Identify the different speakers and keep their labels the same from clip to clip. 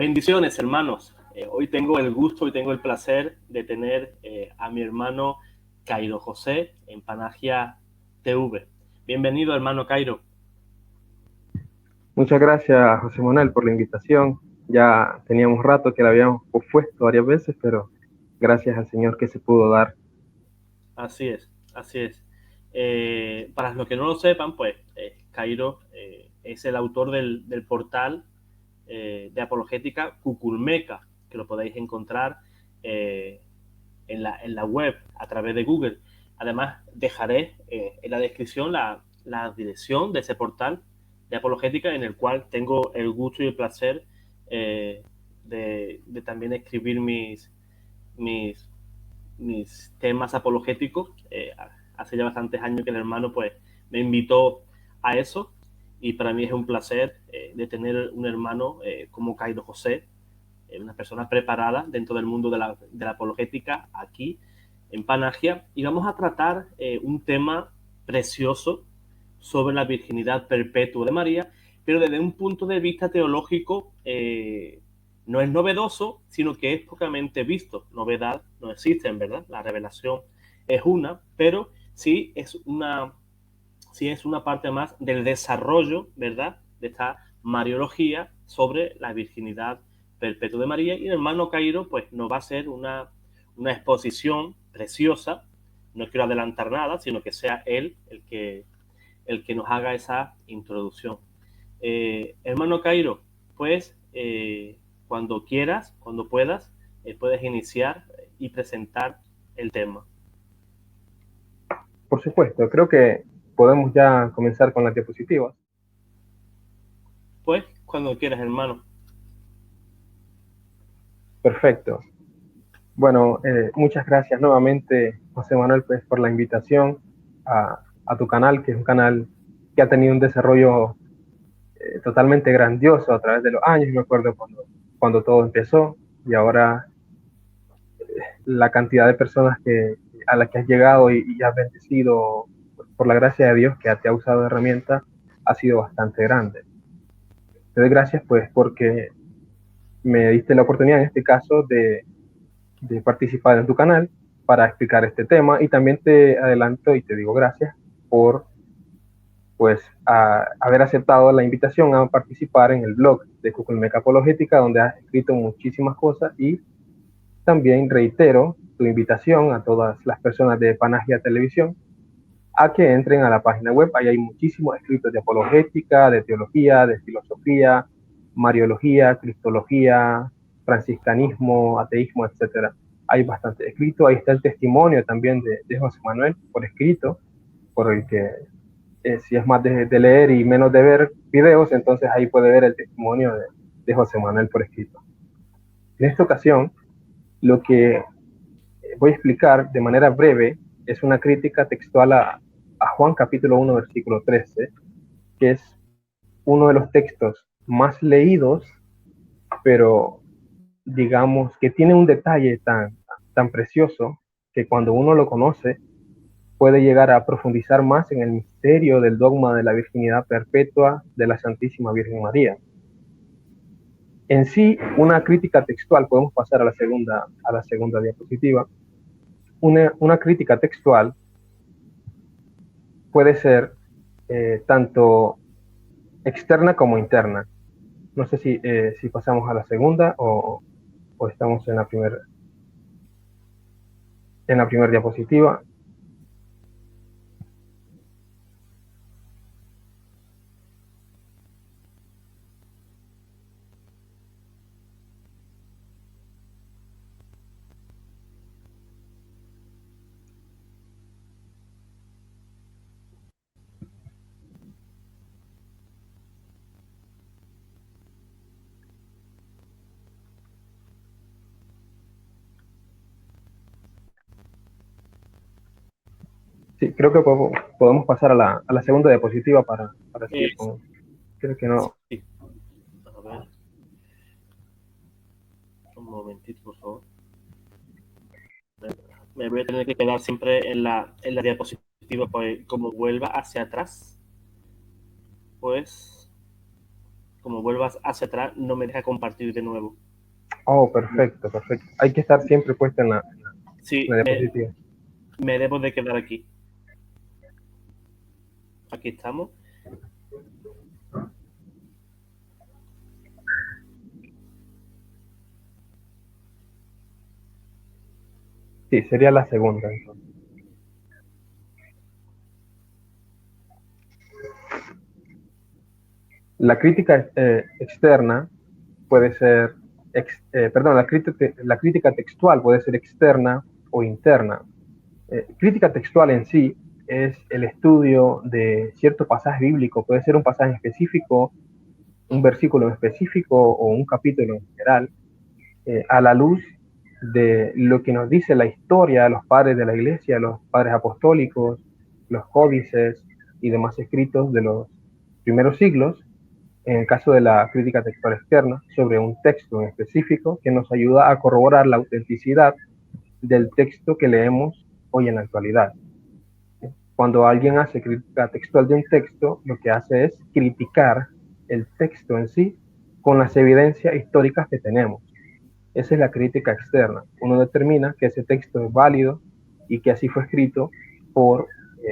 Speaker 1: Bendiciones, hermanos. Hoy tengo el gusto y tengo el placer de tener a mi hermano Cairo José en Panagia TV. Bienvenido, hermano Cairo.
Speaker 2: Muchas gracias, José Manuel, por la invitación. Ya teníamos rato que la habíamos pospuesto varias veces, pero gracias al Señor que se pudo dar.
Speaker 1: Así es, así es. Para los que no lo sepan, pues Cairo es el autor del portal de apologética Cuculmeca, que lo podéis encontrar eh, en la web a través de Google. Además, dejaré en la descripción la dirección de ese portal de apologética en el cual tengo el gusto y el placer de también escribir mis, mis temas apologéticos. Hace ya bastantes años que el hermano pues me invitó a eso y para mí es un placer de tener un hermano como Cairo José, una persona preparada dentro del mundo de la apologética aquí en Panagia, y vamos a tratar un tema precioso sobre la virginidad perpetua de María, pero desde un punto de vista teológico no es novedoso, sino que es pocamente visto. Novedad no existe, en verdad, la revelación es una, pero sí es una parte más del desarrollo, ¿verdad?, de esta mariología sobre la virginidad perpetua de María. Y el hermano Cairo pues nos va a hacer una exposición preciosa. No quiero adelantar nada, sino que sea él el que nos haga esa introducción. Hermano Cairo, pues cuando quieras, cuando puedas, puedes iniciar y presentar el tema.
Speaker 2: Por supuesto, creo que podemos ya comenzar con las diapositivas.
Speaker 1: Pues cuando quieras, hermano.
Speaker 2: Perfecto. Bueno, muchas gracias nuevamente, José Manuel, pues, por la invitación a tu canal, que es un canal que ha tenido un desarrollo totalmente grandioso a través de los años. Me acuerdo cuando todo empezó y ahora la cantidad de personas a las que has llegado y has bendecido por la gracia de Dios que te ha usado de herramienta ha sido bastante grande. Te doy gracias pues porque me diste la oportunidad en este caso de participar en tu canal para explicar este tema, y también te adelanto y te digo gracias por pues haber aceptado la invitación a participar en el blog de Cuculmeca Apologética, donde has escrito muchísimas cosas, y también reitero tu invitación a todas las personas de Panagia Televisión a que entren a la página web. Ahí hay muchísimos escritos de apologética, de teología, de filosofía, mariología, cristología, franciscanismo, ateísmo, etcétera. Hay bastante escrito. Ahí está el testimonio también de José Manuel por escrito, por el que si es más de leer y menos de ver videos, entonces ahí puede ver el testimonio de José Manuel por escrito. En esta ocasión, lo que voy a explicar de manera breve es una crítica textual a Juan capítulo 1 versículo 13, que es uno de los textos más leídos, pero digamos que tiene un detalle tan precioso que cuando uno lo conoce puede llegar a profundizar más en el misterio del dogma de la virginidad perpetua de la Santísima Virgen María. En sí, una crítica textual, podemos pasar a la segunda diapositiva. Una crítica textual puede ser tanto externa como interna. No sé si pasamos a la segunda o estamos en la primera diapositiva. Sí, creo que podemos pasar a la segunda diapositiva para seguir
Speaker 1: Sí,
Speaker 2: con... Creo que no.
Speaker 1: a ver, un momentito, por favor. Me voy a tener que quedar siempre en la diapositiva, pues como vuelva hacia atrás, pues como vuelvas hacia atrás, no me deja compartir de nuevo.
Speaker 2: Oh, perfecto, perfecto. Hay que estar siempre puesto en
Speaker 1: Sí,
Speaker 2: la diapositiva.
Speaker 1: me debo de quedar aquí. Aquí estamos.
Speaker 2: Sí, sería la segunda, entonces. La crítica externa puede ser, perdón, la crítica textual puede ser externa o interna. Crítica textual en sí es el estudio de cierto pasaje bíblico, puede ser un pasaje específico, un versículo en específico o un capítulo en general, a la luz de lo que nos dice la historia de los padres de la iglesia, los padres apostólicos, los códices y demás escritos de los primeros siglos, en el caso de la crítica textual externa, sobre un texto en específico que nos ayuda a corroborar la autenticidad del texto que leemos hoy en la actualidad. Cuando alguien hace crítica textual de un texto, lo que hace es criticar el texto en sí con las evidencias históricas que tenemos. Esa es la crítica externa. Uno determina que ese texto es válido y que así fue escrito por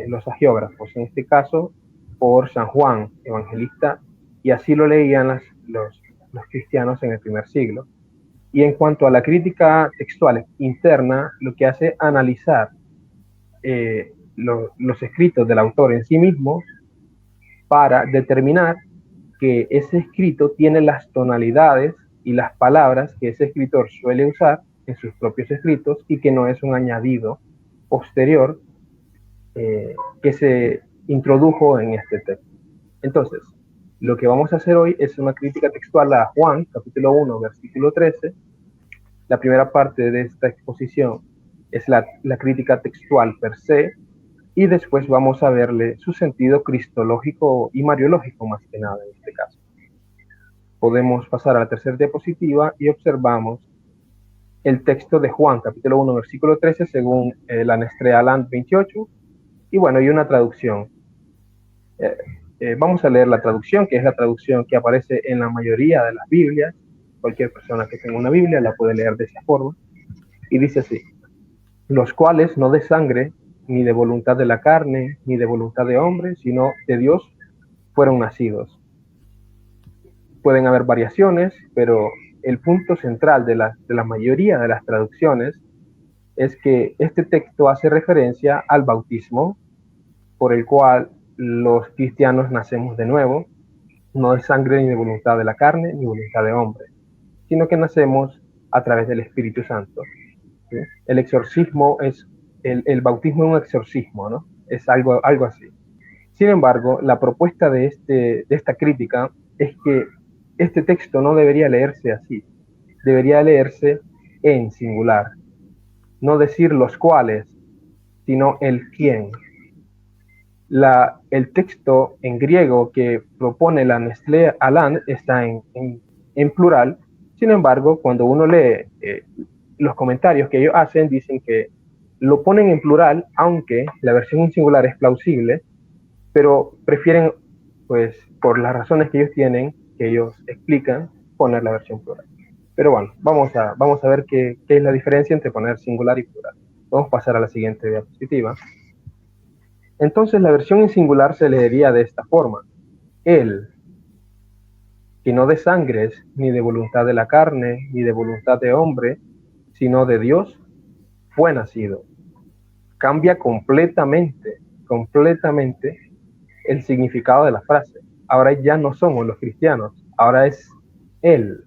Speaker 2: los hagiógrafos, en este caso por San Juan, evangelista, y así lo leían los cristianos en el primer siglo. Y en cuanto a la crítica textual interna, lo que hace es analizar los escritos del autor en sí mismo para determinar que ese escrito tiene las tonalidades y las palabras que ese escritor suele usar en sus propios escritos y que no es un añadido posterior que se introdujo en este texto. Entonces, lo que vamos a hacer hoy es una crítica textual a Juan, capítulo 1, versículo 13. La primera parte de esta exposición es la crítica textual per se, y después vamos a verle su sentido cristológico y mariológico más que nada en este caso. Podemos pasar a la tercera diapositiva y observamos el texto de Juan, capítulo 1, versículo 13, según la Nestrea Land 28, y bueno, y una traducción. Vamos a leer la traducción, que es la traducción que aparece en la mayoría de las Biblias. Cualquier persona que tenga una Biblia la puede leer de esa forma. Y dice así: los cuales no de sangre, ni de voluntad de la carne, ni de voluntad de hombre, sino de Dios, fueron nacidos. Pueden haber variaciones, pero el punto central de la mayoría de las traducciones es que este texto hace referencia al bautismo, por el cual los cristianos nacemos de nuevo, no de sangre ni de voluntad de la carne, ni voluntad de hombre, sino que nacemos a través del Espíritu Santo. ¿Sí? El exorcismo es, el bautismo es un exorcismo, ¿no? Es algo así. Sin embargo, la propuesta de esta crítica es que este texto no debería leerse así, debería leerse en singular, no decir los cuales, sino el quién. El texto en griego que propone la Nestlé Aland está en plural. Sin embargo, cuando uno lee los comentarios que ellos hacen, dicen que lo ponen en plural, aunque la versión en singular es plausible, pero prefieren, pues, por las razones que ellos tienen, que ellos explican, poner la versión plural. Pero bueno, vamos a ver qué es la diferencia entre poner singular y plural. Vamos a pasar a la siguiente diapositiva. Entonces la versión en singular se leería de esta forma: él, que no de sangres, ni de voluntad de la carne, ni de voluntad de hombre, sino de Dios, fue nacido. Cambia completamente el significado de la frase. Ahora ya no somos los cristianos, ahora es él.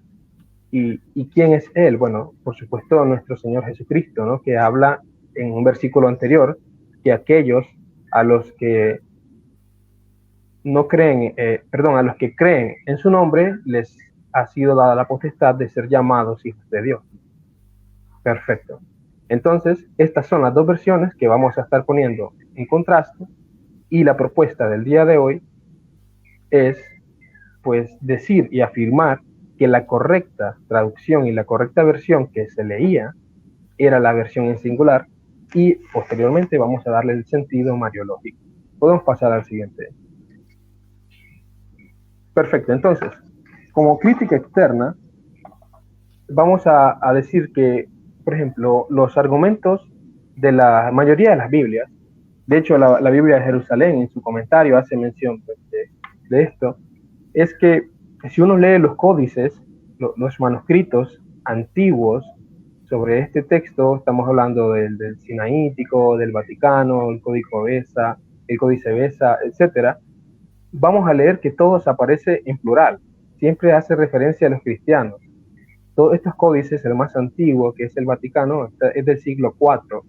Speaker 2: ¿Y quién es él? Bueno, por supuesto nuestro Señor Jesucristo, ¿no? Que habla en un versículo anterior que aquellos a los que no creen, a los que creen en su nombre les ha sido dada la potestad de ser llamados hijos de Dios. Perfecto. Entonces, estas son las dos versiones que vamos a estar poniendo en contraste, y la propuesta del día de hoy es, pues, decir y afirmar que la correcta traducción y la correcta versión que se leía era la versión en singular, y posteriormente vamos a darle el sentido mariológico. Podemos pasar al siguiente. Perfecto, entonces, como crítica externa, vamos a decir que, por ejemplo, los argumentos de la mayoría de las Biblias, de hecho la Biblia de Jerusalén en su comentario hace mención pues, de esto, es que si uno lee los códices, los manuscritos antiguos sobre este texto, estamos hablando del Sinaítico, del Vaticano, el Códice Besa, etcétera, vamos a leer que todo se aparece en plural, siempre hace referencia a los cristianos. Todos estos códices, el más antiguo, que es el Vaticano, es del siglo IV.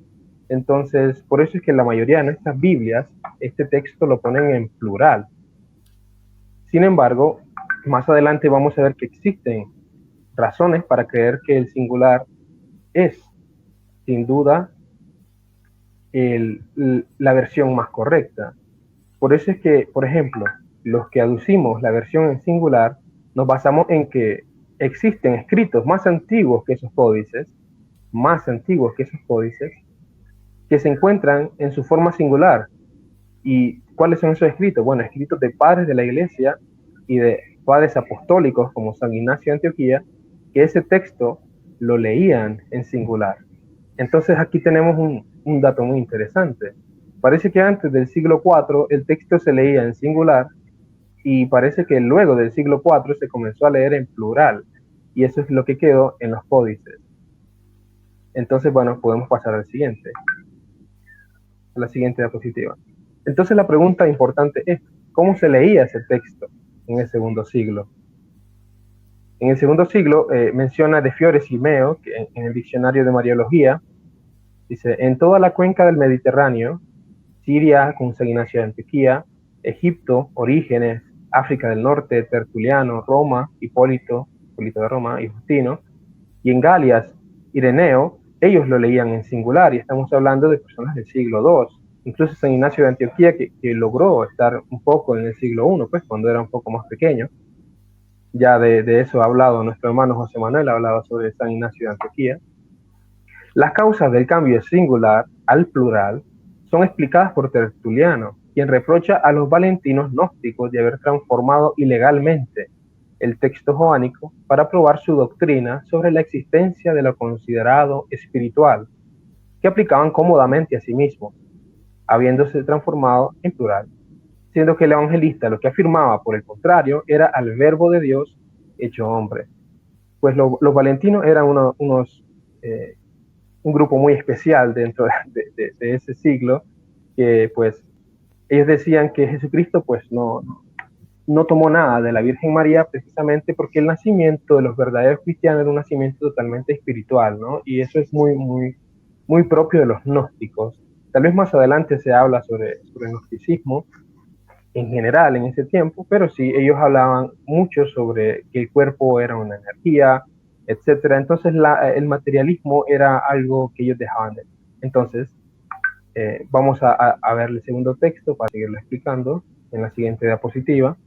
Speaker 2: Entonces, por eso es que la mayoría de nuestras Biblias, este texto lo ponen en plural. Sin embargo, más adelante vamos a ver que existen razones para creer que el singular es, sin duda, la versión más correcta. Por eso es que, por ejemplo, los que aducimos la versión en singular, nos basamos en que existen escritos más antiguos que esos códices, que se encuentran en su forma singular. ¿Y cuáles son esos escritos? Bueno, escritos de padres de la iglesia y de padres apostólicos como San Ignacio de Antioquía, que ese texto lo leían en singular. Entonces aquí tenemos un dato muy interesante. Parece que antes del siglo IV el texto se leía en singular y parece que luego del siglo IV se comenzó a leer en plural y eso es lo que quedó en los códices. Entonces, bueno, podemos pasar al siguiente, a la siguiente diapositiva. Entonces la pregunta importante es, ¿cómo se leía ese texto en el segundo siglo? En el segundo siglo menciona de Fiore Simeo, que en el diccionario de Mariología, dice, en toda la cuenca del Mediterráneo, Siria con San Ignacio de Antioquía, Egipto, Orígenes, África del Norte, Tertuliano, Roma, Hipólito de Roma y Justino, y en Galias, Ireneo, ellos lo leían en singular, y estamos hablando de personas del siglo II. Incluso San Ignacio de Antioquía, que logró estar un poco en el siglo I, pues cuando era un poco más pequeño. Ya de eso ha hablado nuestro hermano José Manuel, ha hablado sobre San Ignacio de Antioquía. Las causas del cambio de singular al plural son explicadas por Tertuliano, quien reprocha a los valentinos gnósticos de haber transformado ilegalmente el texto joánico para probar su doctrina sobre la existencia de lo considerado espiritual, que aplicaban cómodamente a sí mismos, habiéndose transformado en plural, siendo que el evangelista lo que afirmaba, por el contrario, era al verbo de Dios hecho hombre. Pues los valentinos eran un grupo muy especial dentro de ese siglo, que pues ellos decían que Jesucristo pues no tomó nada de la Virgen María precisamente porque el nacimiento de los verdaderos cristianos era un nacimiento totalmente espiritual, ¿no? Y eso es muy propio de los gnósticos. Tal vez más adelante se habla sobre el gnosticismo en general en ese tiempo, pero sí, ellos hablaban mucho sobre que el cuerpo era una energía, etcétera. Entonces el materialismo era algo que ellos dejaban de. Entonces, vamos a ver el segundo texto para seguirlo explicando en la siguiente diapositiva.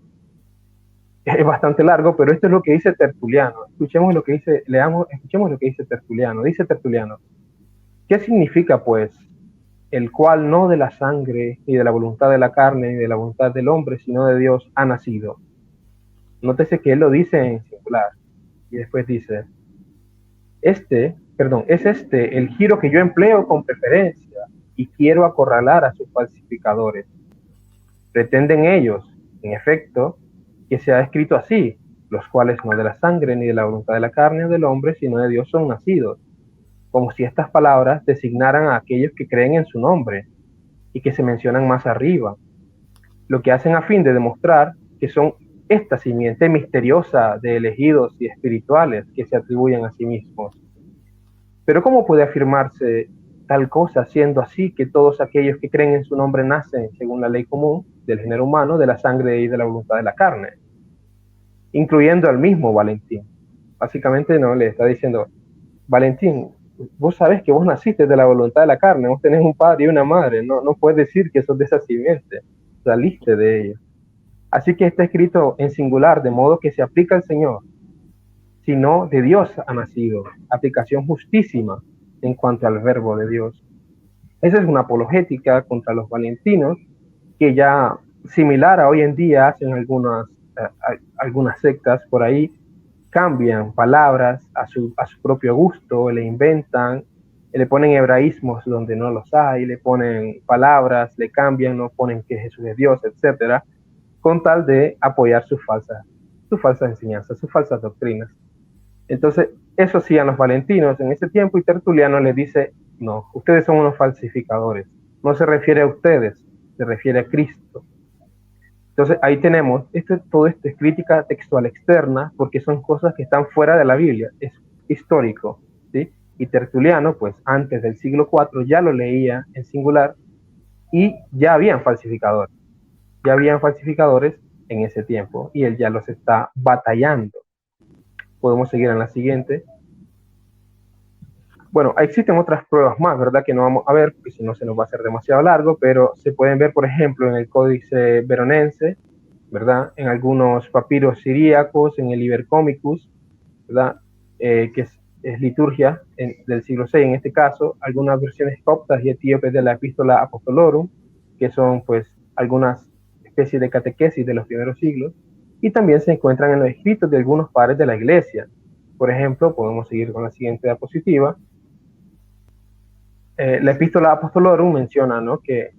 Speaker 2: Es bastante largo, pero esto es lo que dice Tertuliano. Escuchemos lo que dice Tertuliano. Dice Tertuliano, ¿qué significa pues el cual no de la sangre, ni de la voluntad de la carne, ni de la voluntad del hombre, sino de Dios ha nacido? Nótese que él lo dice en singular. Y después dice, es el giro que yo empleo con preferencia y quiero acorralar a sus falsificadores. Pretenden ellos, en efecto, que se ha escrito así, los cuales no de la sangre, ni de la voluntad de la carne o del hombre, sino de Dios son nacidos, como si estas palabras designaran a aquellos que creen en su nombre y que se mencionan más arriba, lo que hacen a fin de demostrar que son esta simiente misteriosa de elegidos y espirituales que se atribuyen a sí mismos. Pero ¿cómo puede afirmarse tal cosa siendo así que todos aquellos que creen en su nombre nacen, según la ley común del género humano, de la sangre y de la voluntad de la carne? Incluyendo al mismo Valentín. Básicamente no le está diciendo, Valentín, vos sabés que vos naciste de la voluntad de la carne, vos tenés un padre y una madre, no puedes decir que sos de esa simiente, saliste de ella. Así que está escrito en singular, de modo que se aplica al Señor, sino de Dios ha nacido, aplicación justísima en cuanto al verbo de Dios. Esa es una apologética contra los valentinos, que ya similar a hoy en día hacen algunas algunas sectas por ahí cambian palabras a su propio gusto, le inventan, le ponen hebraísmos donde no los hay, le ponen palabras, le cambian, no ponen que Jesús es Dios, etcétera, con tal de apoyar sus falsas enseñanzas, sus falsas doctrinas. Entonces, eso hacían los valentinos en ese tiempo, y Tertuliano les dice, no, ustedes son unos falsificadores. No se refiere a ustedes, se refiere a Cristo. Entonces, ahí tenemos, todo esto es crítica textual externa, porque son cosas que están fuera de la Biblia, es histórico, ¿sí? Y Tertuliano, pues antes del siglo IV ya lo leía en singular, y ya habían falsificadores en ese tiempo, y él ya los está batallando. Podemos seguir en la siguiente. Bueno, existen otras pruebas más, ¿verdad? Que no vamos a ver, porque si no se nos va a hacer demasiado largo, pero se pueden ver, por ejemplo, en el Códice Veronense, ¿verdad? En algunos papiros siríacos, en el Liber Comicus, ¿verdad? Que es liturgia del siglo VI en este caso, algunas versiones coptas y etíopes de la Epístola Apostolorum, que son pues algunas especies de catequesis de los primeros siglos, y también se encuentran en los escritos de algunos padres de la Iglesia. Por ejemplo, podemos seguir con la siguiente diapositiva. La Epístola Apostolorum menciona, ¿no?, que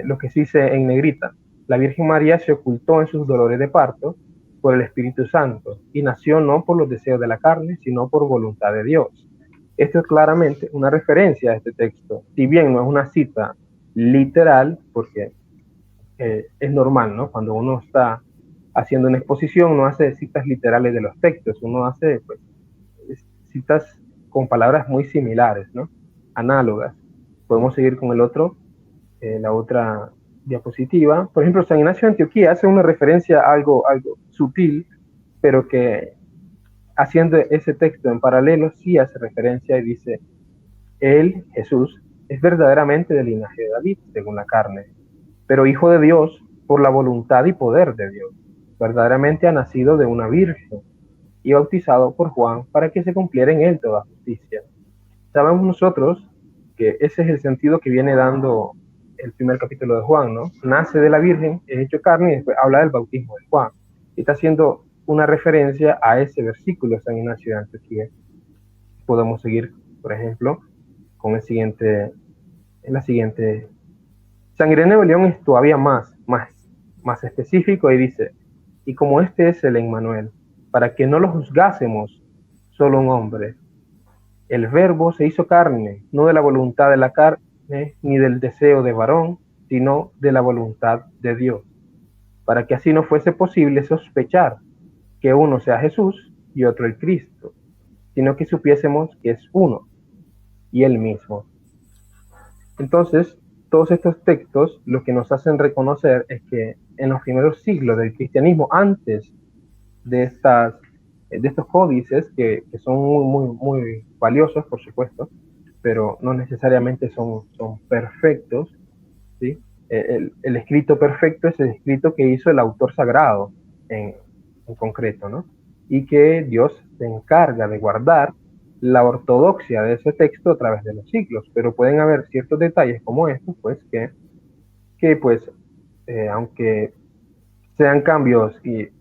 Speaker 2: lo que se dice en negrita: la Virgen María se ocultó en sus dolores de parto por el Espíritu Santo y nació no por los deseos de la carne, sino por voluntad de Dios. Esto es claramente una referencia a este texto, si bien no es una cita literal, porque es normal, ¿no? Cuando uno está haciendo una exposición, no hace citas literales de los textos, uno hace pues, citas con palabras muy similares, ¿no?, análogas. Podemos seguir con la otra diapositiva. Por ejemplo, San Ignacio de Antioquía hace una referencia a algo sutil, pero que haciendo ese texto en paralelo sí hace referencia y dice: él, Jesús, es verdaderamente del linaje de David, según la carne, pero hijo de Dios por la voluntad y poder de Dios. Verdaderamente ha nacido de una virgen y bautizado por Juan para que se cumpliera en él toda justicia. Sabemos nosotros que ese es el sentido que viene dando el primer capítulo de Juan, ¿no? Nace de la Virgen, es hecho carne, y después habla del bautismo de Juan. Y está haciendo una referencia a ese versículo de San Ignacio de Antioquía. Podemos seguir, por ejemplo, con la siguiente. San Ireneo de León es todavía más específico y dice: y como este es el Emmanuel, para que no lo juzgásemos solo un hombre, el Verbo se hizo carne, no de la voluntad de la carne, ni del deseo de varón, sino de la voluntad de Dios, para que así no fuese posible sospechar que uno sea Jesús y otro el Cristo, sino que supiésemos que es uno y el mismo. Entonces, todos estos textos lo que nos hacen reconocer es que en los primeros siglos del cristianismo, antes de estos códices que son muy valiosos, por supuesto, pero no necesariamente son perfectos, ¿sí? El escrito perfecto es el escrito que hizo el autor sagrado en concreto, ¿no? Y que Dios se encarga de guardar la ortodoxia de ese texto a través de los siglos, pero pueden haber ciertos detalles como estos, pues, que pues, aunque sean cambios que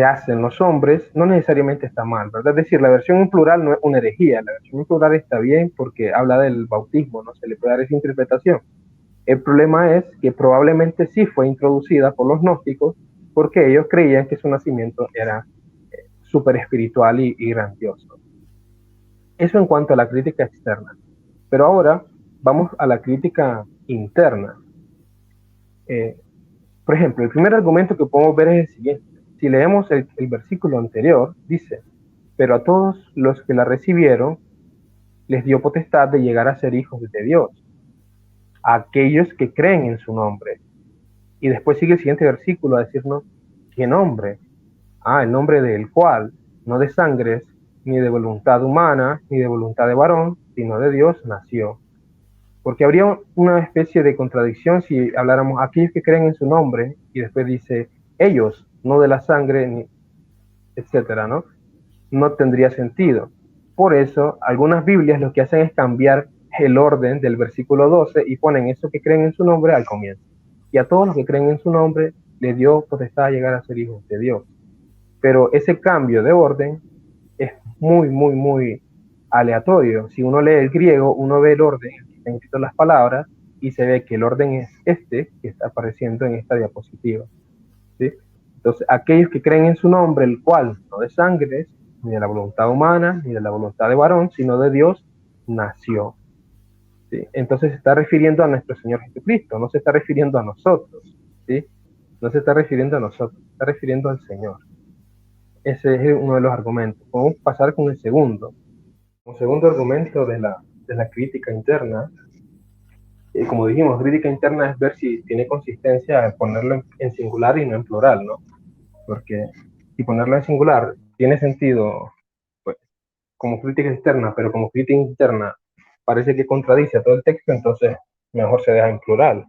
Speaker 2: hacen los hombres, no necesariamente está mal, ¿verdad? Es decir, la versión en plural no es una herejía, la versión en plural está bien porque habla del bautismo, no se le puede dar esa interpretación. El problema es que probablemente sí fue introducida por los gnósticos porque ellos creían que su nacimiento era súper espiritual y grandioso. Eso en cuanto a la crítica externa. Pero ahora vamos a la crítica interna. Por ejemplo, el primer argumento que podemos ver es el siguiente. Si leemos el versículo anterior, dice: pero a todos los que la recibieron, les dio potestad de llegar a ser hijos de Dios, a aquellos que creen en su nombre. Y después sigue el siguiente versículo a decirnos: ¿qué nombre? El nombre del cual, no de sangres, ni de voluntad humana, ni de voluntad de varón, sino de Dios nació. Porque habría una especie de contradicción si habláramos aquellos que creen en su nombre, y después dice ellos, no de la sangre, ni etcétera, ¿no? No tendría sentido. Por eso, algunas Biblias lo que hacen es cambiar el orden del versículo 12 y ponen eso que creen en su nombre al comienzo. Y a todos los que creen en su nombre le dio potestad a llegar a ser hijos de Dios. Pero ese cambio de orden es muy, muy, muy aleatorio. Si uno lee el griego, uno ve el orden en el que están escritas las palabras y se ve que el orden es este que está apareciendo en esta diapositiva. ¿Sí? Entonces, aquellos que creen en su nombre, el cual no de sangre, ni de la voluntad humana, ni de la voluntad de varón, sino de Dios, nació. ¿Sí? Entonces se está refiriendo a nuestro Señor Jesucristo, no se está refiriendo a nosotros. ¿Sí? No se está refiriendo a nosotros, se está refiriendo al Señor. Ese es uno de los argumentos. Vamos a pasar con el segundo. Un segundo argumento de la crítica interna. Como dijimos, crítica interna es ver si tiene consistencia ponerlo en singular y no en plural, ¿no? Porque si ponerlo en singular tiene sentido, pues, como crítica externa, pero como crítica interna parece que contradice a todo el texto, entonces mejor se deja en plural.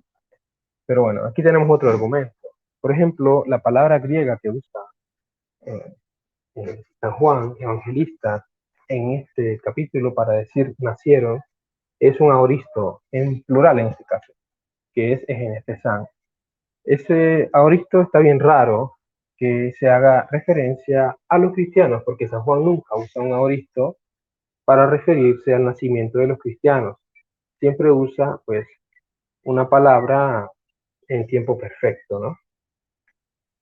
Speaker 2: Pero bueno, aquí tenemos otro argumento. Por ejemplo, la palabra griega que usa eh, San Juan, evangelista, en este capítulo para decir nacieron, es un aoristo, en plural en este caso, que es egenetesan. Ese aoristo está bien raro que se haga referencia a los cristianos, porque San Juan nunca usa un aoristo para referirse al nacimiento de los cristianos. Siempre usa, pues, una palabra en tiempo perfecto, ¿no?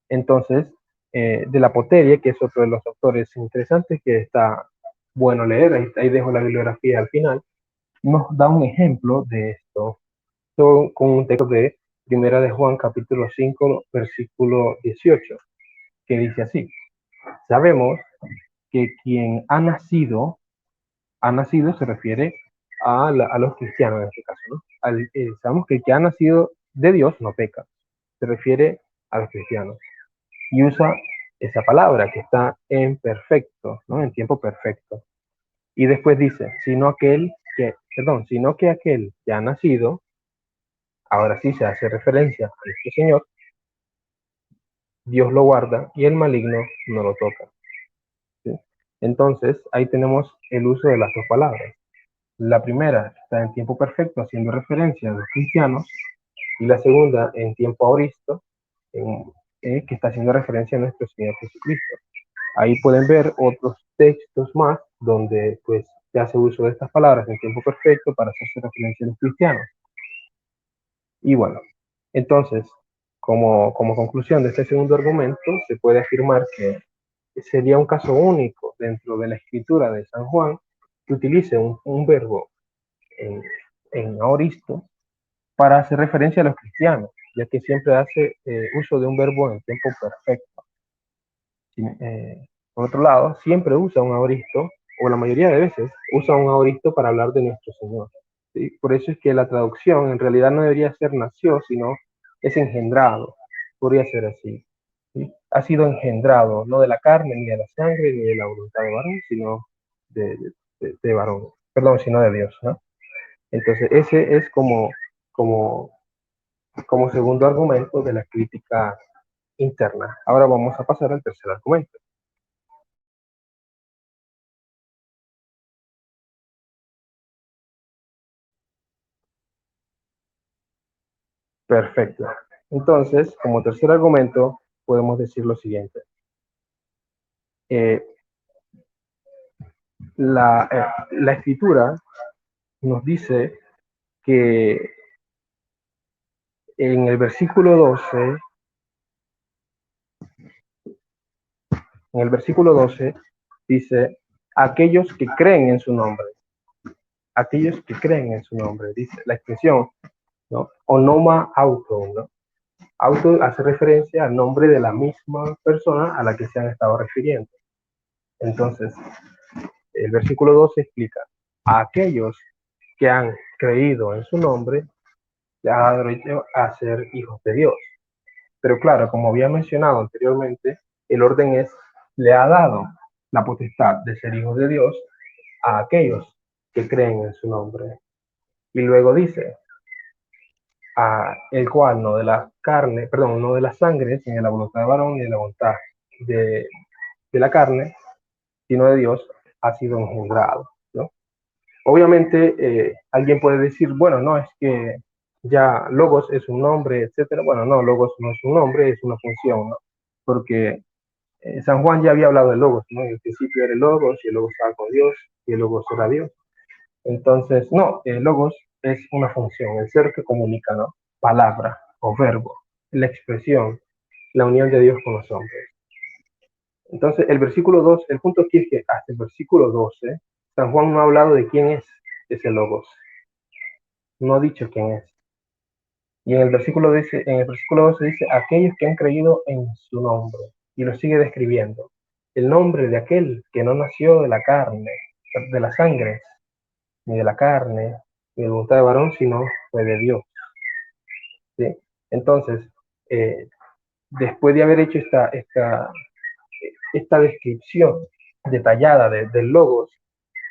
Speaker 2: Entonces, de la Poteria, que es otro de los autores interesantes que está bueno leer, ahí dejo la bibliografía al final, nos da un ejemplo de esto con un texto de Primera de Juan, capítulo 5, versículo 18, que dice así: sabemos que quien ha nacido se refiere a los cristianos en este caso, ¿no? Sabemos que el que ha nacido de Dios no peca, se refiere a los cristianos. Y usa esa palabra que está en perfecto, ¿no? En tiempo perfecto. Y después dice, sino que aquel que ha nacido, ahora sí se hace referencia a nuestro Señor, Dios lo guarda y el maligno no lo toca. ¿Sí? Entonces, ahí tenemos el uso de las dos palabras. La primera está en tiempo perfecto, haciendo referencia a los cristianos, y la segunda en tiempo aoristo, que está haciendo referencia a nuestro Señor Jesucristo. Ahí pueden ver otros textos más donde pues se hace uso de estas palabras en tiempo perfecto para hacerse referencia a los cristianos. Y bueno, entonces, como conclusión de este segundo argumento, se puede afirmar que sería un caso único dentro de la escritura de San Juan que utilice un verbo en, en aoristo para hacer referencia a los cristianos, ya que siempre hace uso de un verbo en tiempo perfecto. Por otro lado, siempre usa un aoristo, o la mayoría de veces usa un aoristo para hablar de nuestro Señor. ¿Sí? Por eso es que la traducción en realidad no debería ser nació, sino es engendrado. Podría ser así. ¿Sí? Ha sido engendrado, no de la carne, ni de la sangre, ni de la voluntad de varón, sino de varón. Perdón, sino de Dios, ¿no? Entonces, ese es como, como segundo argumento de la crítica interna. Ahora vamos a pasar al tercer argumento. Perfecto. Entonces, como tercer argumento, podemos decir lo siguiente. Eh, la escritura nos dice que en el versículo 12, dice, aquellos que creen en su nombre, dice la expresión, ¿no? Onoma auto, ¿no? Auto hace referencia al nombre de la misma persona a la que se han estado refiriendo. Entonces, el versículo 12 explica, a aquellos que han creído en su nombre, le ha dado derecho a ser hijos de Dios. Pero claro, como había mencionado anteriormente, el orden es, le ha dado la potestad de ser hijos de Dios a aquellos que creen en su nombre. Y luego dice, a el cual no de la carne, perdón, no de la sangre, ni de la voluntad de varón, ni de la voluntad de, de la carne, sino de Dios, ha sido engendrado, ¿no? Obviamente, alguien puede decir, bueno, no, es que ya logos es un nombre, etcétera. Bueno, no, logos no es un nombre, es una función, ¿no? Porque San Juan ya había hablado de logos, ¿no? En el principio era el logos y el logos estaba con Dios y el logos era Dios. Entonces, no, el logos es una función, el ser que comunica, ¿no? Palabra o verbo, la expresión, la unión de Dios con los hombres. Entonces, el versículo 2, el punto aquí es que hasta el versículo 12, San Juan no ha hablado de quién es ese logos, no ha dicho quién es. Y en el versículo 12 dice, aquellos que han creído en su nombre, y lo sigue describiendo. El nombre de aquel que no nació de la carne, de la sangre, ni de la carne, ni de voluntad de varón, sino fue de Dios. ¿Sí? Entonces, eh, después de haber hecho esta descripción detallada del logos,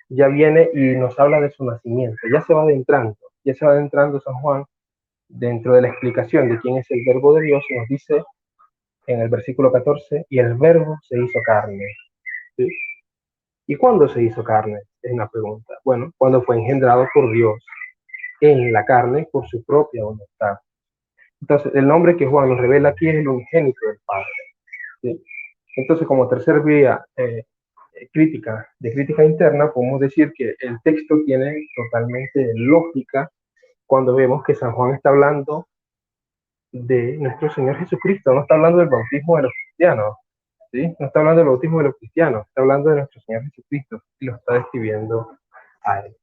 Speaker 2: ya viene y nos habla de su nacimiento. Ya se va adentrando San Juan dentro de la explicación de quién es el verbo de Dios y nos dice en el versículo 14, y el verbo se hizo carne. ¿Sí? ¿Y cuándo se hizo carne? Es una pregunta. Bueno, cuando fue engendrado por Dios en la carne por su propia voluntad. Entonces, el nombre que Juan nos revela aquí es el unigénito del Padre. ¿Sí? Entonces, como tercer vía de crítica interna, podemos decir que el texto tiene totalmente lógica cuando vemos que San Juan está hablando de nuestro Señor Jesucristo, no está hablando del bautismo de los cristianos, ¿sí? No está hablando del bautismo de los cristianos, está hablando de nuestro Señor Jesucristo y lo está describiendo a él.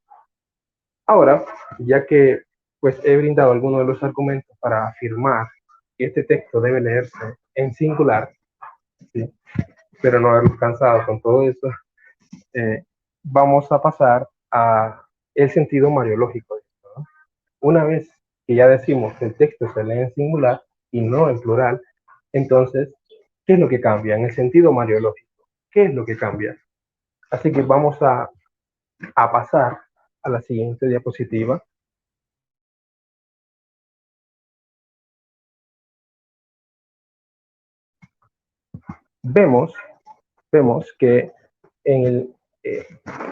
Speaker 2: Ahora, ya que pues he brindado algunos de los argumentos para afirmar que este texto debe leerse en singular, ¿sí? Pero no habernos cansado con todo eso, vamos a pasar a el sentido mariológico de esto, ¿no? Una vez que ya decimos que el texto se lee en singular y no en plural, entonces, ¿qué es lo que cambia en el sentido mariológico? ¿Qué es lo que cambia? Así que vamos a pasar a la siguiente diapositiva. Vemos, vemos que en el, eh,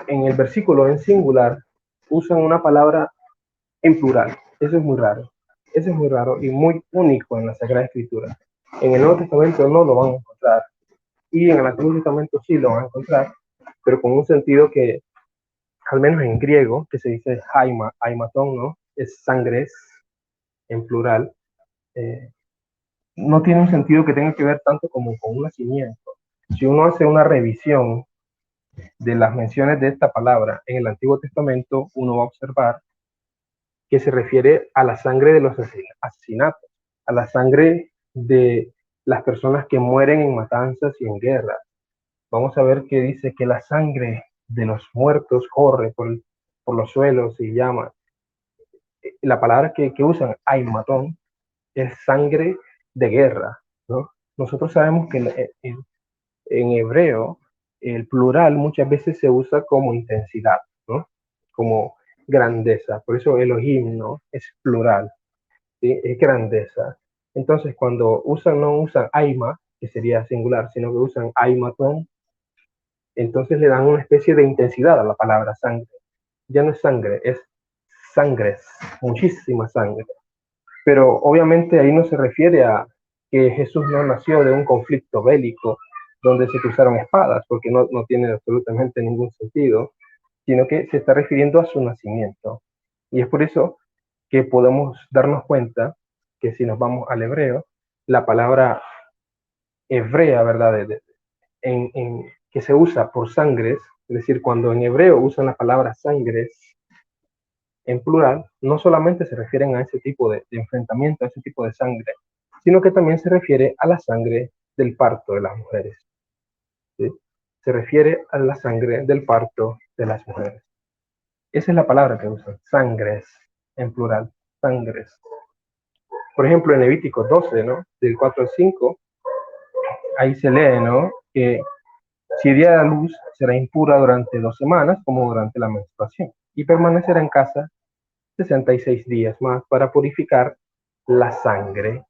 Speaker 2: en el versículo en singular usan una palabra en plural. Eso es muy raro. Eso es muy raro y muy único en la Sagrada Escritura. En el Nuevo Testamento no lo van a encontrar y en el Antiguo Testamento sí lo van a encontrar, pero con un sentido que, al menos en griego, que se dice haima, haimaton, ¿no? Es sangres en plural. Eh, no tiene un sentido que tenga que ver tanto como con un nacimiento. Si uno hace una revisión de las menciones de esta palabra en el Antiguo Testamento, uno va a observar que se refiere a la sangre de los asesinatos, a la sangre de las personas que mueren en matanzas y en guerra. Vamos a ver que dice que la sangre de los muertos corre por los suelos y llama. La palabra que usan, aimatón, es sangre de guerra, ¿no? Nosotros sabemos que en hebreo el plural muchas veces se usa como intensidad, ¿no? Como grandeza. Por eso Elohim, ¿no? Es plural, ¿sí? Es grandeza. Entonces, cuando no usan aima, que sería singular, sino que usan aimatón, entonces le dan una especie de intensidad a la palabra sangre. Ya no es sangre, es sangres, muchísima sangre. Pero obviamente ahí no se refiere a que Jesús no nació de un conflicto bélico donde se cruzaron espadas, porque no tiene absolutamente ningún sentido, sino que se está refiriendo a su nacimiento. Y es por eso que podemos darnos cuenta que si nos vamos al hebreo, la palabra hebrea, ¿verdad? Que se usa por sangres, es decir, cuando en hebreo usan la palabra sangres en plural, no solamente se refieren a ese tipo de enfrentamiento, a ese tipo de sangre, sino que también se refiere a la sangre del parto de las mujeres. ¿Sí? Se refiere a la sangre del parto de las mujeres. Esa es la palabra que usan, sangres, en plural, sangres. Por ejemplo, en Levítico 12, ¿no? Del 4 al 5, ahí se lee, ¿no? Que si diera a luz, será impura durante 2 semanas, como durante la menstruación, y permanecerá en casa 66 días más para purificar la sangre.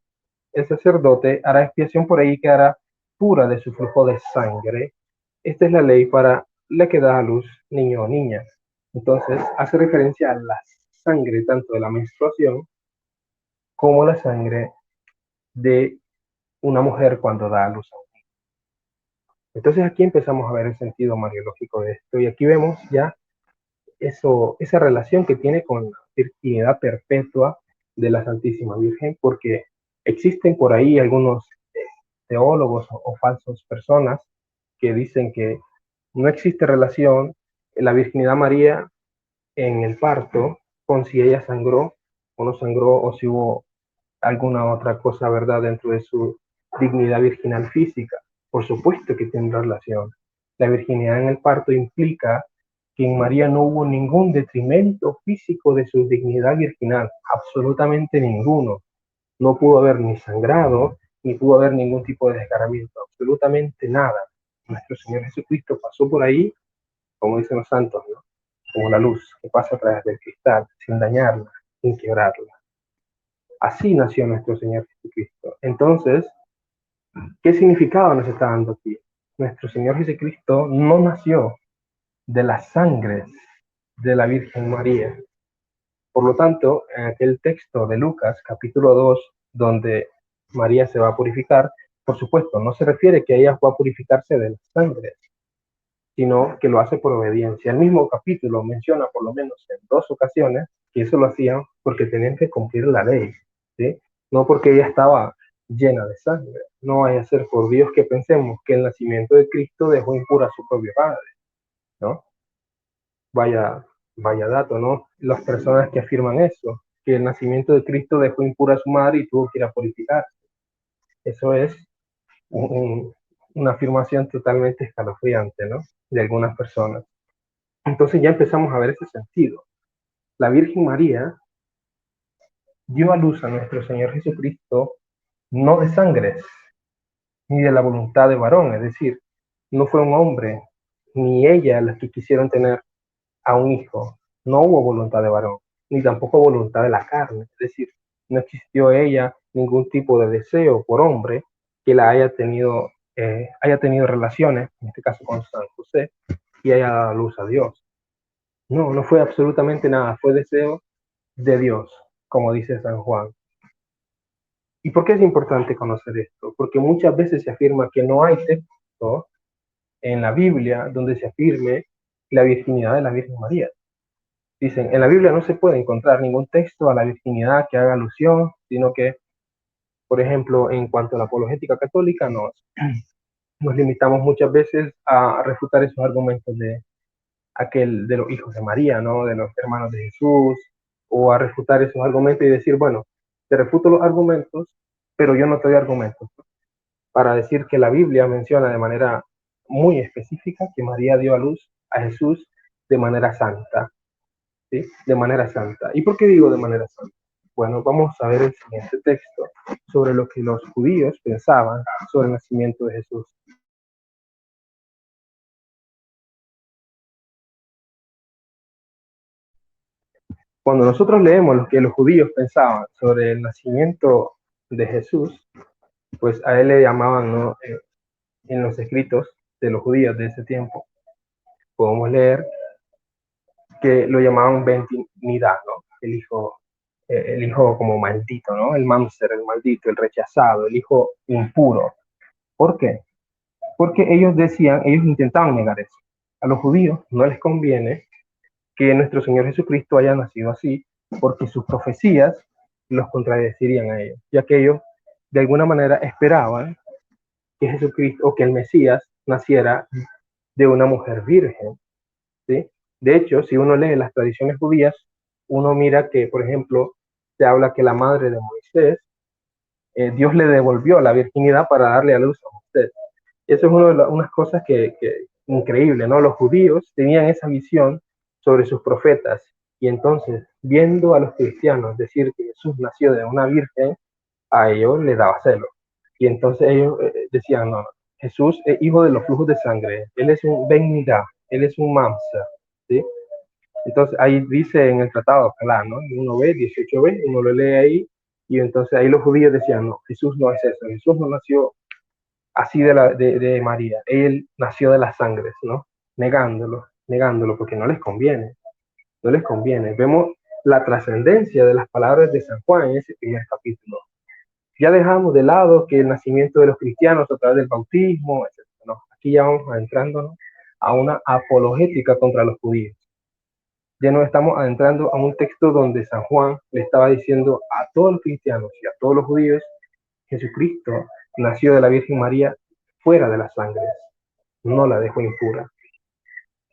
Speaker 2: El sacerdote hará expiación por ahí y quedará pura de su flujo de sangre. Esta es la ley para la que da a luz niño o niña. Entonces, hace referencia a la sangre tanto de la menstruación como la sangre de una mujer cuando da a luz a un hijo. Entonces aquí empezamos a ver el sentido mariológico de esto y aquí vemos ya esa relación que tiene con la virginidad perpetua de la Santísima Virgen, porque existen por ahí algunos teólogos o falsos personas que dicen que no existe relación en la virginidad María en el parto con si ella sangró o no sangró o si hubo alguna otra cosa, ¿verdad?, dentro de su dignidad virginal física. Por supuesto que tiene relación. La virginidad en el parto implica que en María no hubo ningún detrimento físico de su dignidad virginal, absolutamente ninguno. No pudo haber ni sangrado, ni pudo haber ningún tipo de desgarramiento, absolutamente nada. Nuestro Señor Jesucristo pasó por ahí, como dicen los santos, ¿no?, como la luz que pasa a través del cristal, sin dañarla, sin quebrarla. Así nació nuestro Señor Jesucristo. Entonces, ¿qué significado nos está dando aquí? Nuestro Señor Jesucristo no nació de las sangres de la Virgen María. Por lo tanto, en aquel texto de Lucas, capítulo 2, donde María se va a purificar, por supuesto, no se refiere que ella va a purificarse de las sangres, sino que lo hace por obediencia. El mismo capítulo menciona por lo menos en 2 ocasiones que eso lo hacían porque tenían que cumplir la ley, ¿sí? No porque ella estaba llena de sangre. No vaya a ser por Dios que pensemos que el nacimiento de Cristo dejó impura a su propio Padre, ¿no? Vaya, vaya dato, ¿no? Las personas que afirman eso, que el nacimiento de Cristo dejó impura a su madre y tuvo que ir a purificar. Eso es una afirmación totalmente escalofriante, ¿no?, de algunas personas. Entonces ya empezamos a ver ese sentido. La Virgen María dio a luz a nuestro Señor Jesucristo no de sangres, ni de la voluntad de varón, es decir, no fue un hombre, ni ella las que quisieron tener a un hijo. No hubo voluntad de varón, ni tampoco voluntad de la carne, es decir, no existió ella ningún tipo de deseo por hombre que la haya tenido relaciones, en este caso con San José, y haya dado luz a Dios. No, no fue absolutamente nada, fue deseo de Dios, como dice San Juan. ¿Y por qué es importante conocer esto? Porque muchas veces se afirma que no hay texto en la Biblia donde se afirme la virginidad de la Virgen María. Dicen, en la Biblia no se puede encontrar ningún texto a la virginidad que haga alusión, sino que, por ejemplo, en cuanto a la apologética católica, nos limitamos muchas veces a refutar esos argumentos de los hijos de María, ¿no?, de los hermanos de Jesús, o a refutar esos argumentos y decir, bueno, te refuto los argumentos, pero yo no te doy argumentos, ¿no?, para decir que la Biblia menciona de manera muy específica que María dio a luz a Jesús de manera santa, ¿sí? De manera santa. ¿Y por qué digo de manera santa? Bueno, vamos a ver el siguiente texto sobre lo que los judíos pensaban sobre el nacimiento de Jesús. Cuando nosotros leemos lo que los judíos pensaban sobre el nacimiento de Jesús, pues a él le llamaban, ¿no?, en los escritos de los judíos de ese tiempo, podemos leer que lo llamaban Bentinidad, ¿no?, el hijo como maldito, ¿no?, el mamzer, el maldito, el rechazado, el hijo impuro. ¿Por qué? Porque ellos intentaban negar eso. A los judíos no les conviene que nuestro Señor Jesucristo haya nacido así, porque sus profecías los contradecirían a ellos, ya que ellos de alguna manera esperaban que Jesucristo o que el Mesías naciera de una mujer virgen, ¿sí? De hecho, si uno lee las tradiciones judías, uno mira que, por ejemplo, se habla que la madre de Moisés, Dios le devolvió la virginidad para darle a luz a Moisés. Eso es unas cosas que increíble, ¿no? Los judíos tenían esa visión sobre sus profetas y entonces, viendo a los cristianos decir que Jesús nació de una virgen, a ellos les daba celo. Y entonces ellos decían, no, Jesús es hijo de los flujos de sangre, él es un Ben Nidá, él es un Mamsa, ¿sí? Entonces ahí dice en el tratado de Alcalá, ¿no? Uno ve, 18b, uno lo lee ahí, y entonces ahí los judíos decían, no, Jesús no es eso, Jesús no nació así de María, él nació de las sangres, ¿no? Negándolo, porque no les conviene, no les conviene. Vemos la trascendencia de las palabras de San Juan en ese primer capítulo. Ya dejamos de lado que el nacimiento de los cristianos a través del bautismo, etc. No, aquí ya vamos adentrándonos a una apologética contra los judíos. Ya nos estamos adentrando a un texto donde San Juan le estaba diciendo a todos los cristianos y a todos los judíos: Jesucristo nació de la Virgen María fuera de las sangres, no la dejó impura.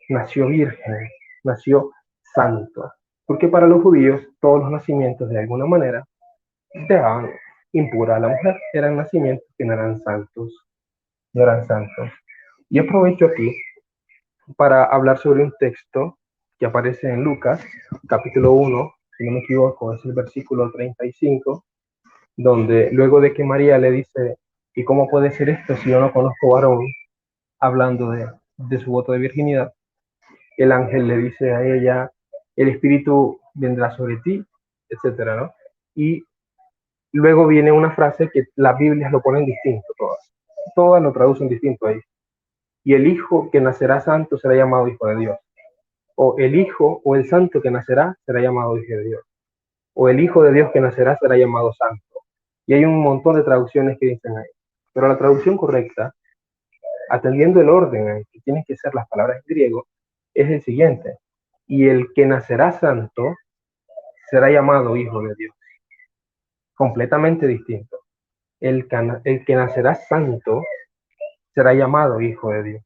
Speaker 2: Nació virgen, nació santo. Porque para los judíos todos los nacimientos de alguna manera dejaban impura a la mujer. Eran nacimientos que no eran santos, no eran santos. Y aprovecho aquí para hablar sobre un texto que aparece en Lucas, capítulo 1, si no me equivoco, es el versículo 35, donde luego de que María le dice: ¿y cómo puede ser esto si yo no conozco varón? Hablando de su voto de virginidad, el ángel le dice a ella: el Espíritu vendrá sobre ti, etcétera, ¿no? Y luego viene una frase que las Biblias lo ponen distinto, todas lo traducen distinto ahí. Y el Hijo que nacerá santo será llamado Hijo de Dios. O el Hijo o el Santo que nacerá será llamado Hijo de Dios. O el Hijo de Dios que nacerá será llamado Santo. Y hay un montón de traducciones que dicen ahí. Pero la traducción correcta, atendiendo el orden en que tienen que ser las palabras en griego, es el siguiente: y el que nacerá santo será llamado Hijo de Dios. Completamente distinto. El que nacerá santo será llamado Hijo de Dios.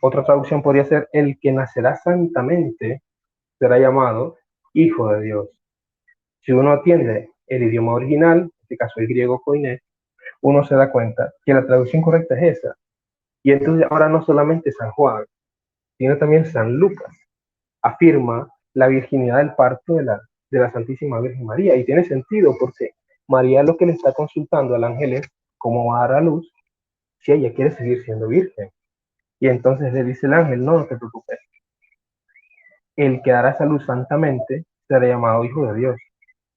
Speaker 2: Otra traducción podría ser: el que nacerá santamente será llamado Hijo de Dios. Si uno atiende el idioma original, en este caso el griego koiné, uno se da cuenta que la traducción correcta es esa. Y entonces ahora no solamente San Juan, sino también San Lucas afirma la virginidad del parto de la Santísima Virgen María. Y tiene sentido porque María lo que le está consultando al ángel es cómo va a dar a luz si ella quiere seguir siendo virgen. Y entonces le dice el ángel: no, no te preocupes. El que dará a luz santamente será llamado Hijo de Dios.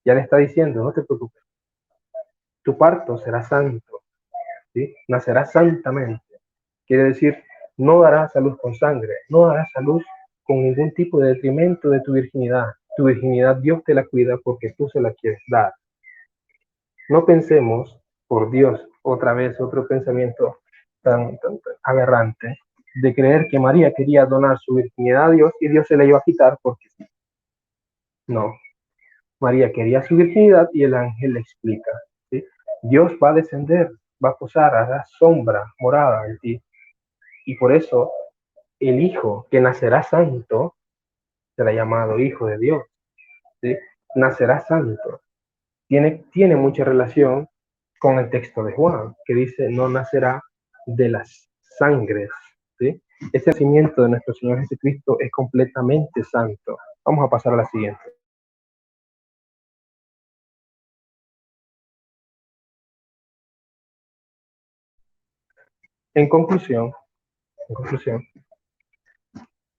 Speaker 2: Ya le está diciendo: no te preocupes. Tu parto será santo, ¿sí? Nacerá santamente. Quiere decir, no darás a luz con sangre, no darás a luz con ningún tipo de detrimento de tu virginidad. Tu virginidad Dios te la cuida porque tú se la quieres dar. No pensemos, por Dios, otra vez otro pensamiento tan aberrante, de creer que María quería donar su virginidad a Dios y Dios se la iba a quitar porque sí. No, María quería su virginidad y el ángel le explica, ¿sí? Dios va a descender, va a posar, hará sombra, morada en ti. Y por eso el Hijo que nacerá santo será llamado Hijo de Dios, ¿sí? Nacerá santo. Tiene mucha relación con el texto de Juan, que dice: no nacerá de las sangres, ¿sí? Ese nacimiento de nuestro Señor Jesucristo es completamente santo. Vamos a pasar a la siguiente. En conclusión,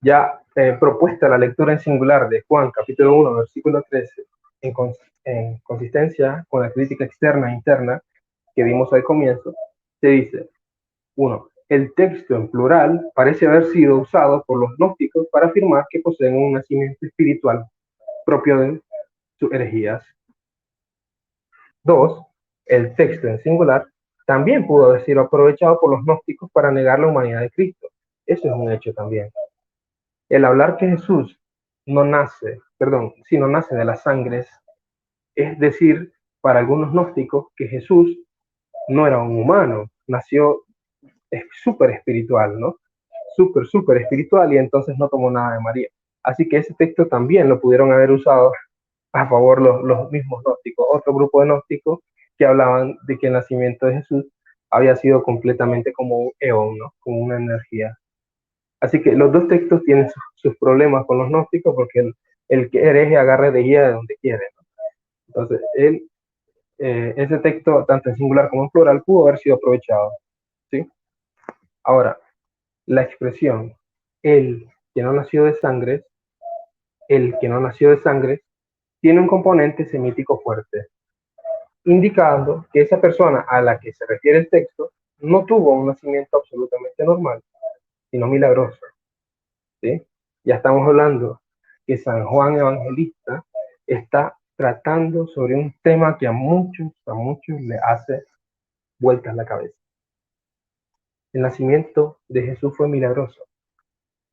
Speaker 2: ya propuesta la lectura en singular de Juan, capítulo 1, versículo 13, en consistencia con la crítica externa e interna que vimos al comienzo, se dice: 1. El texto en plural parece haber sido usado por los gnósticos para afirmar que poseen un nacimiento espiritual propio de sus herejías. 2. El texto en singular también pudo haber sido aprovechado por los gnósticos para negar la humanidad de Cristo. Eso es un hecho también. El hablar que Jesús no nace, si no nace de las sangres, es decir, para algunos gnósticos, que Jesús no era un humano, nació súper espiritual, ¿no? Súper espiritual, y entonces no tomó nada de María. Así que ese texto también lo pudieron haber usado a favor los mismos gnósticos, otro grupo de gnósticos que hablaban de que el nacimiento de Jesús había sido completamente como un eón, ¿no? Como una energía. Así que los dos textos tienen sus problemas con los gnósticos, porque el que hereje agarra de guía de donde quiere, ¿no? Entonces, ese texto, tanto en singular como en plural, pudo haber sido aprovechado, ¿sí? Ahora, la expresión el que no nació de sangre, el que no nació de sangre, tiene un componente semítico fuerte, indicando que esa persona a la que se refiere el texto no tuvo un nacimiento absolutamente normal, sino milagroso, ¿sí? Ya estamos hablando que San Juan Evangelista está tratando sobre un tema que a muchos le hace vueltas la cabeza. El nacimiento de Jesús fue milagroso.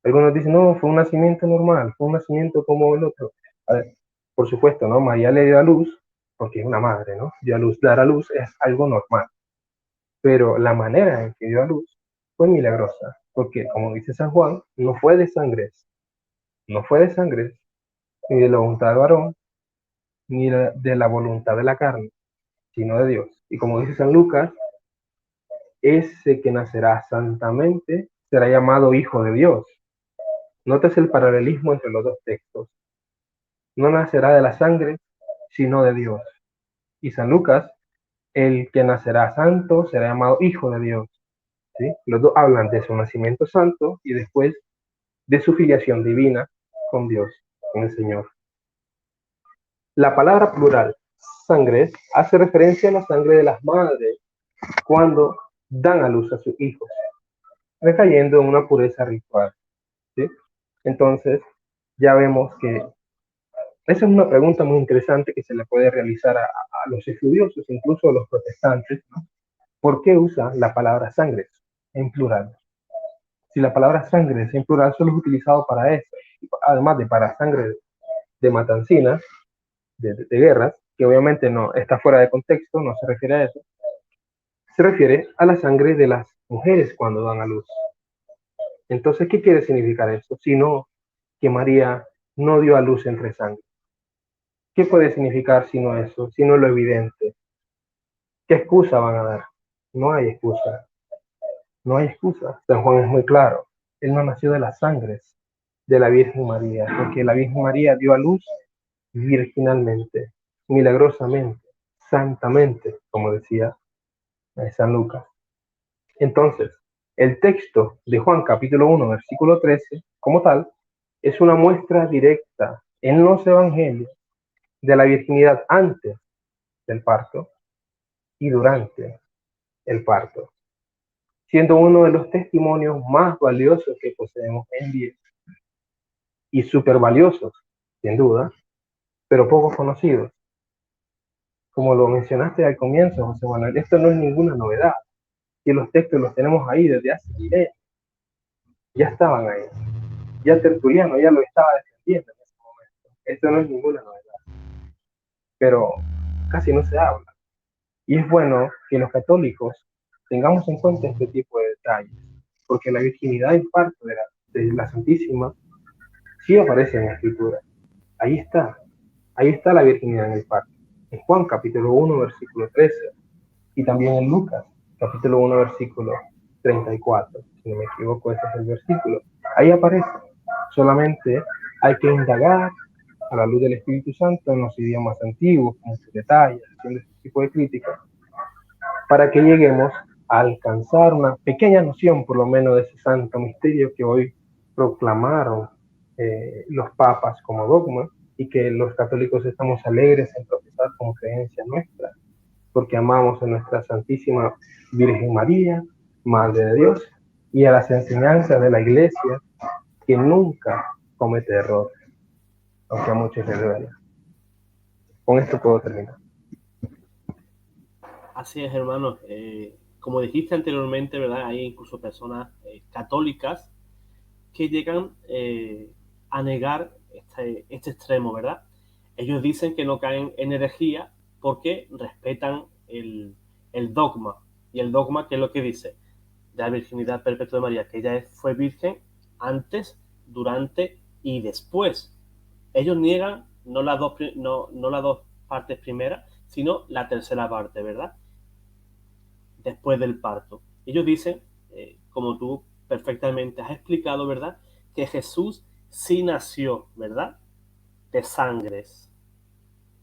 Speaker 2: Algunos dicen, no, fue un nacimiento normal, fue un nacimiento como el otro. A ver, por supuesto, ¿no? María le dio a luz, porque es una madre, ¿no? Dio a luz, dar a luz es algo normal. Pero la manera en que dio a luz fue milagrosa, porque como dice San Juan, no fue de sangre, ni de la voluntad del varón, ni de la voluntad de la carne, sino de Dios. Y como dice San Lucas, ese que nacerá santamente será llamado Hijo de Dios. Notas el paralelismo entre los dos textos. No nacerá de la sangre, sino de Dios. Y San Lucas, el que nacerá santo será llamado Hijo de Dios. ¿Sí? Los dos hablan de su nacimiento santo y después de su filiación divina con Dios, con el Señor. La palabra plural, sangre, hace referencia a la sangre de las madres cuando dan a luz a sus hijos, recayendo en una pureza ritual. ¿Sí? Entonces, ya vemos que esa es una pregunta muy interesante que se le puede realizar a los estudiosos, incluso a los protestantes, ¿no? ¿Por qué usa la palabra sangre en plural? Si la palabra sangre en plural solo es utilizado para eso, además de para sangre de matancina, de guerras, que obviamente no está fuera de contexto, no se refiere a eso, se refiere a la sangre de las mujeres cuando dan a luz. Entonces, ¿qué quiere significar eso? Sino que María no dio a luz entre sangre. ¿Qué puede significar sino eso, sino lo evidente? ¿Qué excusa van a dar? No hay excusa. No hay excusa. San Juan es muy claro. Él no nació de las sangres de la Virgen María, porque la Virgen María dio a luz virginalmente, milagrosamente, santamente, como decía San Lucas. Entonces, el texto de Juan capítulo 1, versículo 13, como tal, es una muestra directa en los evangelios de la virginidad antes del parto y durante el parto, siendo uno de los testimonios más valiosos que poseemos en día y súper valiosos, sin duda, pero poco conocidos. Como lo mencionaste al comienzo, José Manuel, esto no es ninguna novedad, que los textos los tenemos ahí desde hace milenios, ya estaban ahí, ya Tertuliano ya lo estaba defendiendo en ese momento. Esto no es ninguna novedad, pero casi no se habla. Y es bueno que los católicos tengamos en cuenta este tipo de detalles, porque la virginidad y parto de la Santísima sí aparece en la Escritura. Ahí está la virginidad en el parto. En Juan capítulo 1, versículo 13, y también en Lucas capítulo 1, versículo 34, si no me equivoco, ese es el versículo. Ahí aparece. Solamente hay que indagar a la luz del Espíritu Santo en los idiomas antiguos, con sus detalles, haciendo este tipo de críticas, para que lleguemos a alcanzar una pequeña noción, por lo menos, de ese santo misterio que hoy proclamaron los papas como dogma y que los católicos estamos alegres en profesar como creencia nuestra, porque amamos a nuestra Santísima Virgen María, Madre de Dios, y a las enseñanzas de la Iglesia, que nunca comete errores, aunque a muchos les duele. Con esto puedo terminar.
Speaker 1: Así es, hermano. Como dijiste anteriormente, ¿verdad? Hay incluso personas católicas que llegan a negar este extremo, ¿verdad? Ellos dicen que no caen en herejía porque respetan el dogma. Y el dogma, ¿qué es lo que dice? De la virginidad perpetua de María, que ella fue virgen antes, durante y después. Ellos niegan no las dos partes primeras, sino la tercera parte, ¿verdad? Después del parto. Ellos dicen, como tú perfectamente has explicado, ¿verdad? Que Jesús sí nació, ¿verdad? De sangres.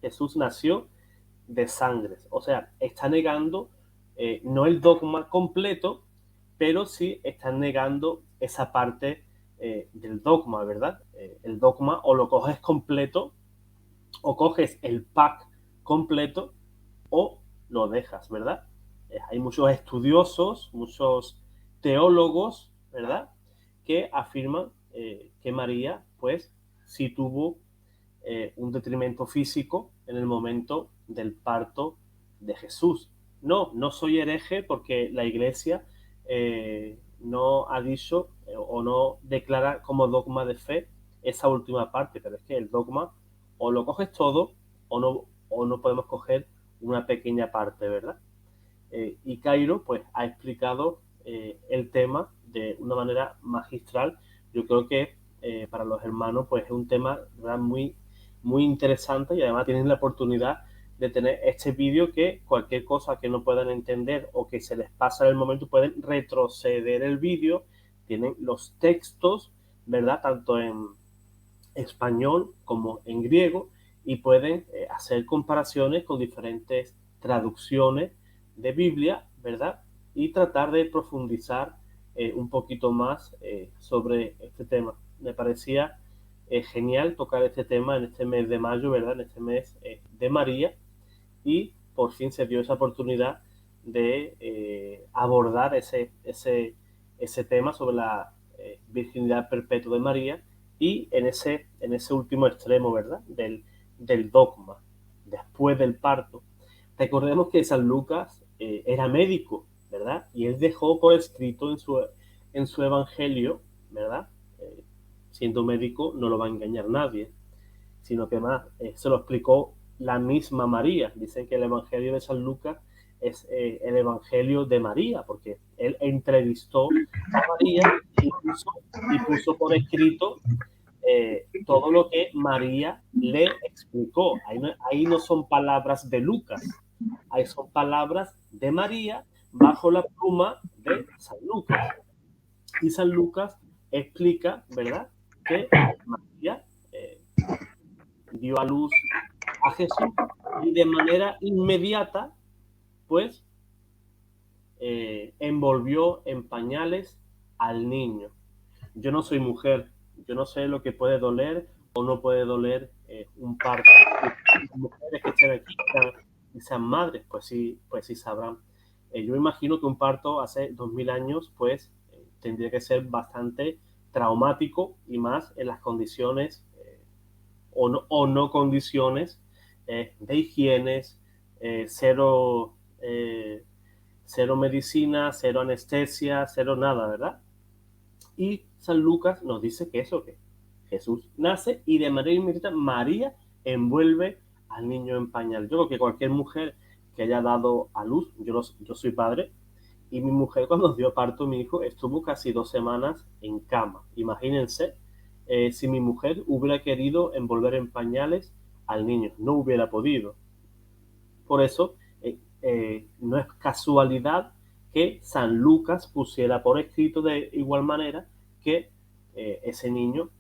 Speaker 1: Jesús nació de sangres. O sea, está negando no el dogma completo, pero sí están negando esa parte del dogma, ¿verdad? El dogma o lo coges completo, o coges el pack completo, o lo dejas, ¿verdad? Hay muchos estudiosos, muchos teólogos, ¿verdad? Que afirman que María, pues, sí tuvo un detrimento físico en el momento del parto de Jesús. No soy hereje porque la Iglesia no ha dicho o no declara como dogma de fe esa última parte, pero es que el dogma o lo coges todo o no podemos coger una pequeña parte, ¿verdad? Y Cairo pues ha explicado el tema de una manera magistral. Yo creo que para los hermanos pues es un tema, ¿verdad?, muy interesante, y además tienen la oportunidad de tener este vídeo, que cualquier cosa que no puedan entender o que se les pasa en el momento pueden retroceder el vídeo, tienen los textos, ¿verdad?, tanto en español como en griego, y pueden hacer comparaciones con diferentes traducciones de Biblia, ¿verdad? Y tratar de profundizar un poquito más sobre este tema. Me parecía genial tocar este tema en este mes de mayo, ¿verdad? En este mes de María, y por fin se dio esa oportunidad de abordar ese tema sobre la virginidad perpetua de María, y en ese último extremo, ¿verdad?, del dogma, después del parto. Recordemos que San Lucas era médico, ¿verdad? Y él dejó por escrito en su evangelio, ¿verdad? Siendo médico no lo va a engañar nadie, sino que más se lo explicó la misma María. Dicen que el Evangelio de San Lucas es el Evangelio de María, porque él entrevistó a María y puso por escrito todo lo que María le explicó. Ahí no son palabras de Lucas, ahí son palabras de María bajo la pluma de San Lucas. Y San Lucas explica, ¿verdad?, que María dio a luz a Jesús, y de manera inmediata, pues, envolvió en pañales al niño. Yo no soy mujer, yo no sé lo que puede doler o no puede doler un parto. Las mujeres que estén aquí, que sean madres, pues sí sabrán. Yo imagino que un parto hace 2000 años, pues, tendría que ser bastante traumático, y más en las condiciones o no condiciones de higiene, cero, cero medicina, cero anestesia, cero nada, ¿verdad? Y San Lucas nos dice que eso, que Jesús nace y de manera inmediata María envuelve al niño en pañal. Yo creo que cualquier mujer que haya dado a luz, yo soy padre, y mi mujer, cuando dio parto a mi hijo, estuvo casi 2 semanas en cama. Imagínense si mi mujer hubiera querido envolver en pañales al niño, no hubiera podido. Por eso no es casualidad que San Lucas pusiera por escrito de igual manera que ese niño,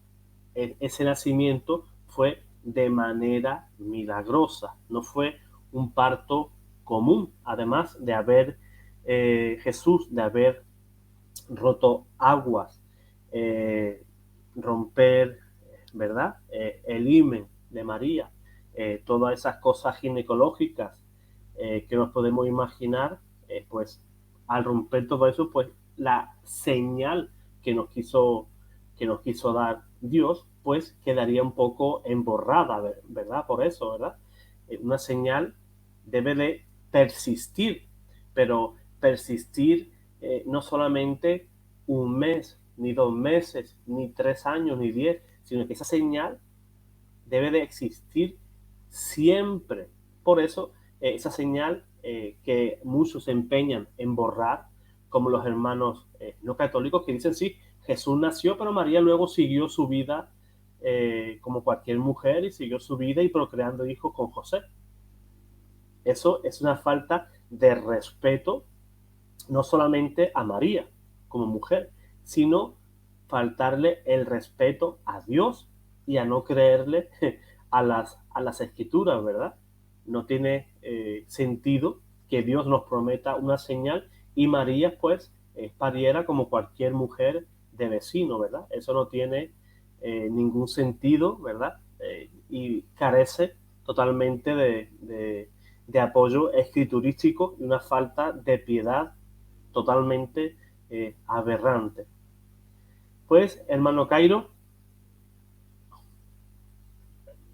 Speaker 1: ese nacimiento fue de manera milagrosa, no fue un parto común, además de haber Jesús, de haber roto aguas, romper, ¿verdad?, el himen de María, todas esas cosas ginecológicas que nos podemos imaginar, pues al romper todo eso, pues la señal que que nos quiso dar Dios, pues quedaría un poco emborrada, ¿verdad? Por eso, ¿verdad? Una señal debe de persistir, pero persistir no solamente un mes, ni 2 meses, ni 3 años, ni 10, sino que esa señal debe de existir siempre. Por eso, esa señal que muchos se empeñan en borrar, como los hermanos no católicos, que dicen, sí, Jesús nació, pero María luego siguió su vida como cualquier mujer, y siguió su vida y procreando hijos con José. Eso es una falta de respeto, no solamente a María como mujer, sino faltarle el respeto a Dios y a no creerle a las escrituras, ¿verdad? No tiene sentido que Dios nos prometa una señal y María, pues, pariera como cualquier mujer de vecino, ¿verdad? Eso no tiene ningún sentido, ¿verdad? Y carece totalmente de apoyo escriturístico, y una falta de piedad totalmente aberrante. Pues, hermano Cairo,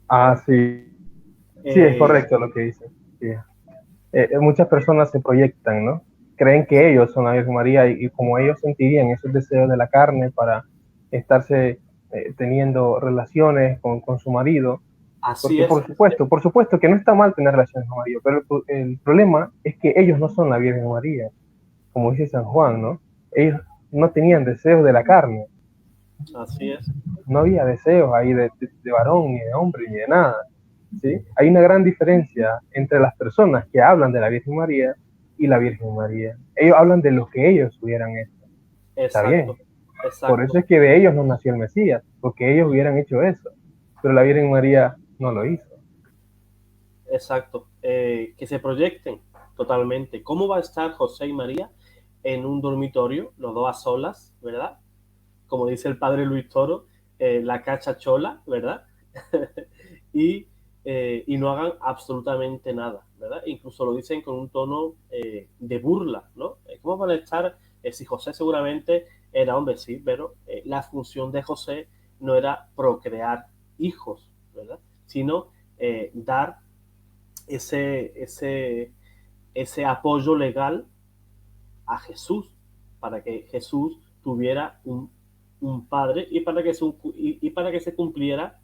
Speaker 2: Ah, sí, sí, es
Speaker 1: Eh,
Speaker 2: correcto lo que dice. Sí. Muchas personas se proyectan, ¿no? Creen que ellos son la Virgen María y como ellos sentirían esos deseos de la carne para estarse teniendo relaciones con su marido,
Speaker 1: Así
Speaker 2: porque
Speaker 1: es,
Speaker 2: por supuesto que no está mal tener relaciones con marido, pero el problema es que ellos no son la Virgen María, como dice San Juan, ¿no? Ellos no tenían deseos de la carne,
Speaker 1: así es,
Speaker 2: no había deseos ahí de varón, ni de hombre, ni de nada. ¿Sí? Hay una gran diferencia entre las personas que hablan de la Virgen María y la Virgen María. Ellos hablan de lo que ellos hubieran hecho. Está bien.
Speaker 1: exacto,
Speaker 2: Por eso
Speaker 1: exacto,
Speaker 2: es que de ellos no nació el Mesías, porque ellos hubieran hecho eso. Pero la Virgen María no lo hizo.
Speaker 1: exacto. Que se proyecten totalmente. ¿Cómo va a estar José y María en un dormitorio, los dos a solas, ¿verdad? Como dice el padre Luis Toro, la cacha chola, ¿verdad? y, y no hagan absolutamente nada, ¿verdad? Incluso lo dicen con un tono de burla, ¿no? ¿Cómo van a estar? Si José seguramente era hombre, sí, pero la función de José no era procrear hijos, ¿verdad? Sino dar ese apoyo legal a Jesús, para que Jesús tuviera un padre y para que se cumpliera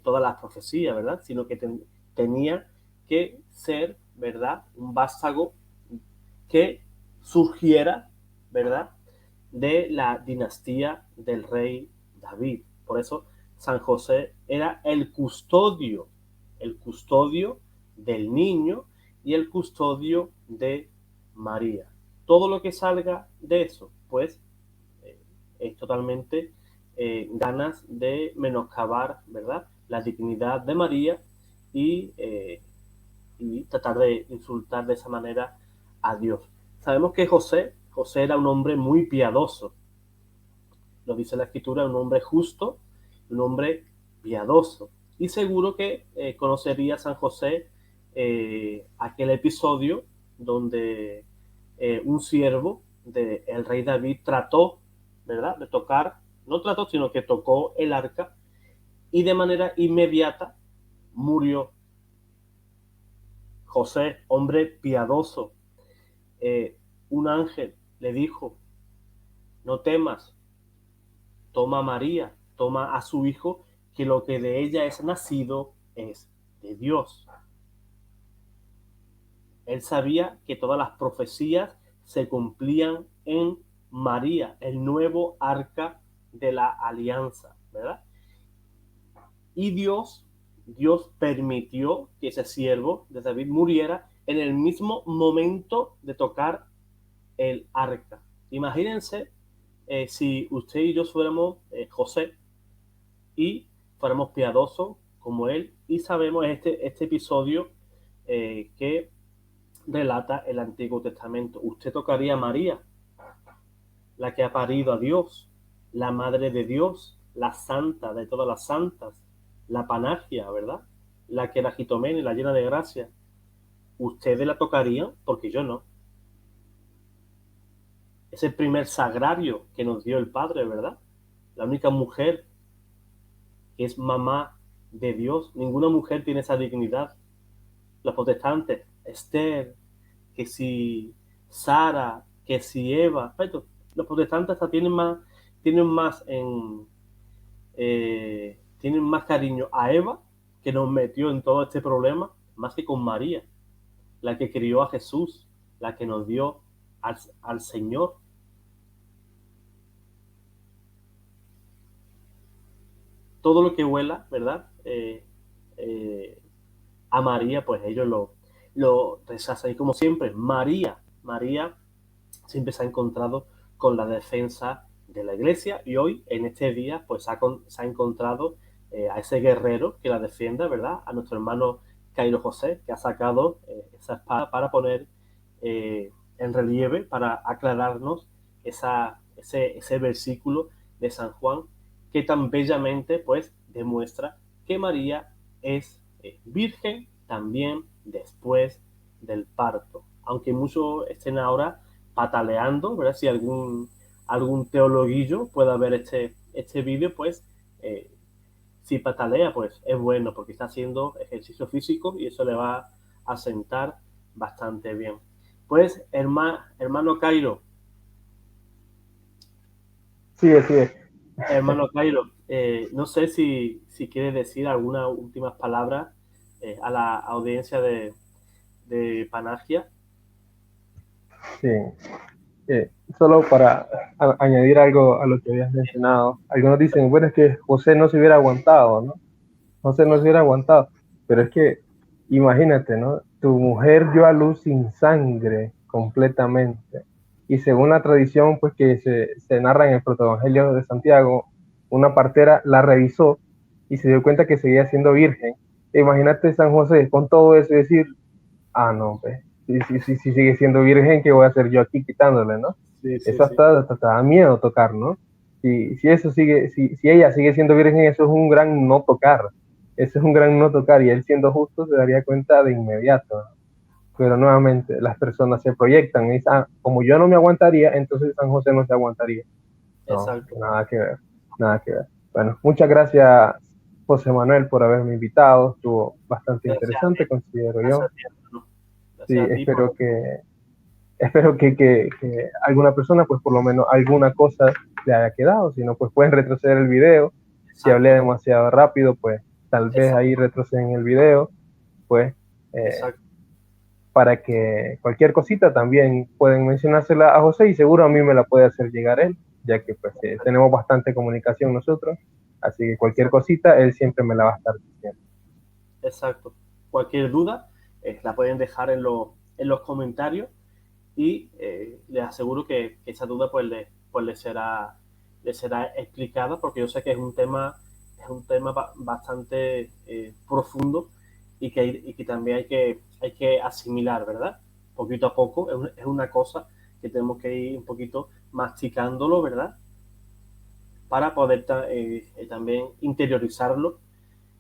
Speaker 1: todas las profecías, ¿verdad? Sino que tenía que ser, ¿verdad? Un vástago que surgiera, ¿verdad? De la dinastía del rey David. Por eso San José era el custodio del niño y el custodio de María. Todo lo que salga de eso, pues, eh, es totalmente ganas de menoscabar, ¿verdad? La dignidad de María y, eh, y tratar de insultar de esa manera a Dios. Sabemos que José era un hombre muy piadoso, lo dice la escritura, un hombre justo, un hombre piadoso. Y seguro que conocería San José aquel episodio donde un siervo del rey David trató, ¿verdad?, de tocar, no trató, sino que tocó el arca y de manera inmediata murió. José, hombre piadoso, eh, un ángel le dijo, no temas, toma a María, toma a su hijo, que lo que de ella es nacido es de Dios. Él sabía que todas las profecías se cumplían en María, el nuevo arca de la alianza, ¿verdad? Y Dios permitió que ese siervo de David muriera en el mismo momento de tocar el arca. Imagínense si usted y yo fuéramos José y fuéramos piadosos como él y sabemos este episodio que relata el Antiguo Testamento. Usted tocaría a María, la que ha parido a Dios, la Madre de Dios, la santa de todas las santas, la panagia, ¿verdad? La que la gitomene, la llena de gracia. Ustedes la tocarían porque yo no. Es el primer sagrario que nos dio el Padre, ¿verdad? La única mujer que es mamá de Dios. Ninguna mujer tiene esa dignidad. Los protestantes, Esther, que si Sara, que si Eva, pero los protestantes hasta tienen más cariño a Eva, que nos metió en todo este problema, más que con María, la que crió a Jesús, la que nos dio al Señor. Todo lo que huela, ¿verdad? Eh, a María, pues ellos lo rechazan. Y como siempre, María siempre se ha encontrado con la defensa de la iglesia y hoy, en este día, pues se ha encontrado a ese guerrero que la defienda, ¿verdad? A nuestro hermano Cairo José, que ha sacado esa espada para poner en relieve, para aclararnos ese versículo de San Juan que tan bellamente, pues, demuestra que María es virgen también después del parto. Aunque muchos estén ahora pataleando, ¿verdad? Si algún teologuillo pueda ver este vídeo, pues Si patalea, pues es bueno porque está haciendo ejercicio físico y eso le va a sentar bastante bien. Pues, hermano Cairo,
Speaker 2: Sí.
Speaker 1: hermano Cairo, no sé si quieres decir algunas últimas palabras a la audiencia de Panagia.
Speaker 2: Sí. Solo para añadir algo a lo que habías mencionado. Algunos dicen, bueno, es que José no se hubiera aguantado, ¿no? José no se hubiera aguantado. Pero es que, imagínate, ¿no? Tu mujer dio a luz sin sangre completamente. Y según la tradición, pues que se narra en el Protoevangelio de Santiago, una partera la revisó y se dio cuenta que seguía siendo virgen. E imagínate San José con todo eso y decir, ah, no, pues, si sigue siendo virgen, ¿qué voy a hacer yo aquí quitándole, no?
Speaker 1: Sí, sí,
Speaker 2: Eso
Speaker 1: sí.
Speaker 2: hasta da miedo tocar, ¿no? Si eso sigue, si ella sigue siendo virgen, eso es un gran no tocar. Eso es un gran no tocar y él siendo justo se daría cuenta de inmediato, ¿no? Pero nuevamente las personas se proyectan y dicen, ah, como yo no me aguantaría, entonces San José no se aguantaría. No,
Speaker 1: Exacto.
Speaker 2: nada que ver, nada que ver. Bueno, muchas gracias, José Manuel, por haberme invitado. Estuvo bastante
Speaker 1: Gracias a ti,
Speaker 2: interesante, considero
Speaker 1: gracias a
Speaker 2: yo.
Speaker 1: ti, hermano.
Speaker 2: Sí,
Speaker 1: Gracias a ti por...
Speaker 2: espero que alguna persona, pues por lo menos alguna cosa le haya quedado. Si no, pues pueden retroceder el video. Si hablé
Speaker 1: Exacto,
Speaker 2: demasiado rápido, pues tal vez ahí
Speaker 1: exacto,
Speaker 2: retroceden el video, pues eh,
Speaker 1: exacto.
Speaker 2: para que cualquier cosita también pueden mencionársela a José y seguro a mí me la puede hacer llegar él, ya que pues tenemos bastante comunicación nosotros. Así que cualquier
Speaker 1: Exacto.
Speaker 2: cosita, él siempre me la va a estar diciendo.
Speaker 1: Exacto. Cualquier duda la pueden dejar en los comentarios y les aseguro que esa duda pues le será explicada porque yo sé que es un tema bastante profundo y que también hay que asimilar, ¿verdad? Poquito a poco. Es una cosa que tenemos que ir un poquito masticándolo, ¿verdad? Para poder también interiorizarlo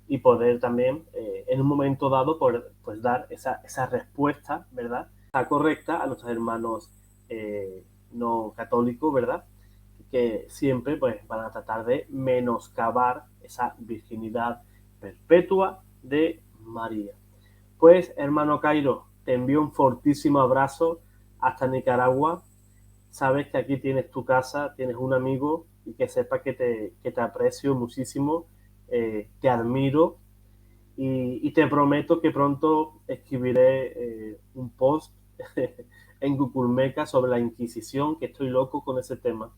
Speaker 1: y poder también en un momento dado pues dar esa respuesta, ¿verdad? La correcta a nuestros hermanos no católicos, ¿verdad? Que siempre pues van a tratar de menoscabar esa virginidad perpetua de María. Pues, hermano Cairo, te envío un fortísimo abrazo hasta Nicaragua. Sabes que aquí tienes tu casa, tienes un amigo y que sepas que te aprecio muchísimo, te admiro y te prometo que pronto escribiré un post en Cuculmeca sobre la Inquisición, que estoy loco con ese tema.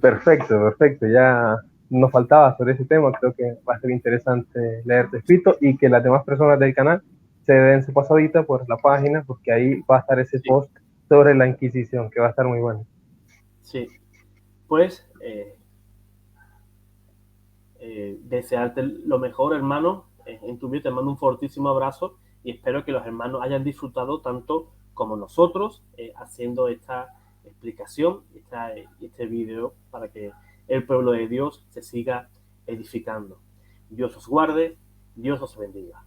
Speaker 2: Perfecto, perfecto. Ya nos faltaba sobre ese tema. Creo que va a ser interesante leerte escrito y que las demás personas del canal se den su pasadita por la página, porque ahí va a estar ese
Speaker 1: Sí,
Speaker 2: post sobre la Inquisición, que va a estar muy bueno.
Speaker 1: sí. Pues desearte lo mejor, hermano, en tu vida. Te mando un fortísimo abrazo y espero que los hermanos hayan disfrutado tanto como nosotros haciendo esta explicación, este vídeo para que el pueblo de Dios se siga edificando. Dios os guarde, Dios os bendiga.